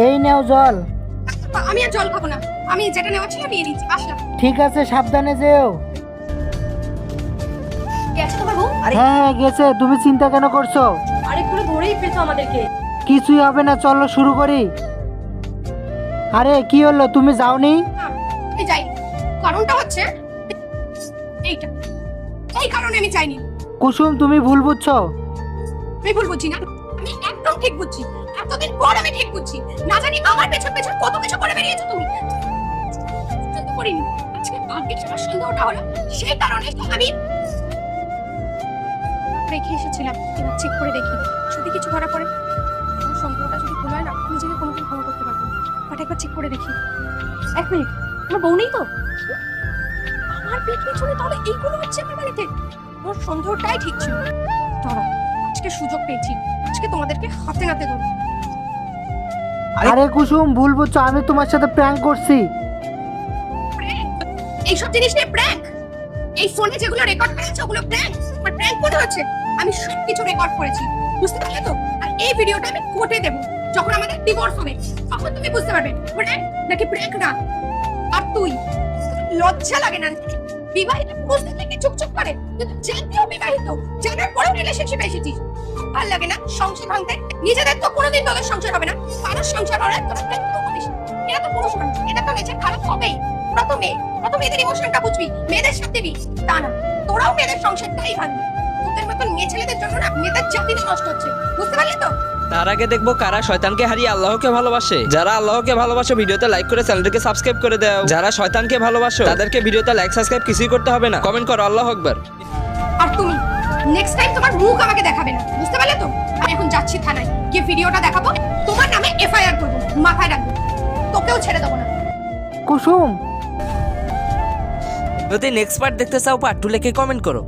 এই নাও জল। আমি আর জল খাবো না, আমি যেটা নেওয়া ছিল নিয়ে নিচ্ছি, আসলাম। ঠিক আছে, সাবধানে যেও। গেছে তোমার বউ? হ্যাঁ হ্যাঁ গেছে, তুমি চিন্তা কেন করছো? আরেকটু ধরেই ফেলছো আমাদেরকে। কিছুই হবে না, চলো শুরু করি। আরে কি হলো, তুমি যাওনি? আমি যাই, কারণটা হচ্ছে এইটা, এই কারণে আমি চাইনি। কুসুম তুমি ভুল বুঝছো। আমি ভুল বুঝছি না, আমি একদম ঠিক বুঝছি। এতদিন পর আমি ঠিক বুঝছি। না জানি আমার পেছন পেছন কত কিছু করে বেরিয়েছো তুমি। চিন্তা করিনি, আজকে ভাগ্যে আমার সন্দেহটা হলো, সেই কারণে তো আমি রেখে এসেছিলাম। এবার চেক করে দেখি যদি কিছু ধরা পড়ে। আমার সন্দেহটা যদি ভুল হয় না, নিজেকে কোনোদিন ক্ষমা করতে পারবো না। বাট একবার চেক করে দেখি। এক মিনিট, আমার বউ নেই তো? আমার পেট পিছনে তাহলে এইগুলো হচ্ছে আমার বাড়িতে। আমার সন্দেহটাই ঠিক ছিল। ধরো, আজকে সুযোগ পেয়েছি, আজকে তোমাদেরকে হাতে নাতে ধরবো। আরে কুসুম ভুল বুঝছো, আমি তোমার সাথে প্র্যাঙ্ক করছি। এইসব জিনিস নিয়ে প্র্যাঙ্ক? এই ফোনে যেগুলো রেকর্ড করেছে ওগুলো প্র্যাঙ্ক? আমার প্র্যাঙ্ক মনে হচ্ছে? আমি সবকিছু রেকর্ড করেছি, বুঝতে পারলে তো? আর এই ভিডিওটা আমি কোর্টে দেব, যখন আমাদের ডিভোর্স হবে তখন তুমি বুঝতে পারবে প্র্যাঙ্ক নাকি প্র্যাঙ্ক না। আর তুই, লজ্জা লাগে না? বিবাহিত পুরুষ থেকে চুপচুপ করে, কিন্তু জানতেও বিবাহিত, জানার পরেও রিলেশনশিপে এসেছিস। ভাল লাগে না সংসার ভাঙতে? নিজেদের তো কোনোদিন তোদের সংসার হবে না, কারোর সংসার হবে না, তোরা কেন করিস? এটা তো পুরুষ মানুষ, এটা তো নেচার খারাপ হবেই। তোরা তো মেয়ে, তোরা তো মেয়েদের ইমোশনটা বুঝবি, মেয়েদের সাথে দিবি। তা না, তোরাও মেয়েদের সংসারটাই ভাঙবি। তোদের মতন মেয়ে ছেলেদের জন্য না মেয়েদের জাতিটা নষ্ট হচ্ছে, বুঝতে পারলি তো? তার আগে দেখবো কারা শয়তানকে হারিয়ে আল্লাহকে ভালোবাসে। যারা আল্লাহকে ভালোবাসে ভিডিওতে লাইক করে চ্যানেলটিকে সাবস্ক্রাইব করে দাও। যারা শয়তানকে ভালোবাসো তাদেরকে ভিডিওতে লাইক সাবস্ক্রাইব কিছুই করতে হবে না, কমেন্ট করো আল্লাহু আকবার। আর তুমি নেক্সট টাইম তোমার মুখ আমাকে দেখাবে না, বুঝতে পারলে তো? আমি এখন যাচ্ছি থানায়, গিয়ে ভিডিওটা দেখাবো, তোমার নামে এফআইআর করবো, মাথায় রাখবো। তোকেও ছেড়ে দেবো না। কুসুম যদি নেক্সট পার্ট দেখতে চাও পার্ট 2 লিখে কমেন্ট করো।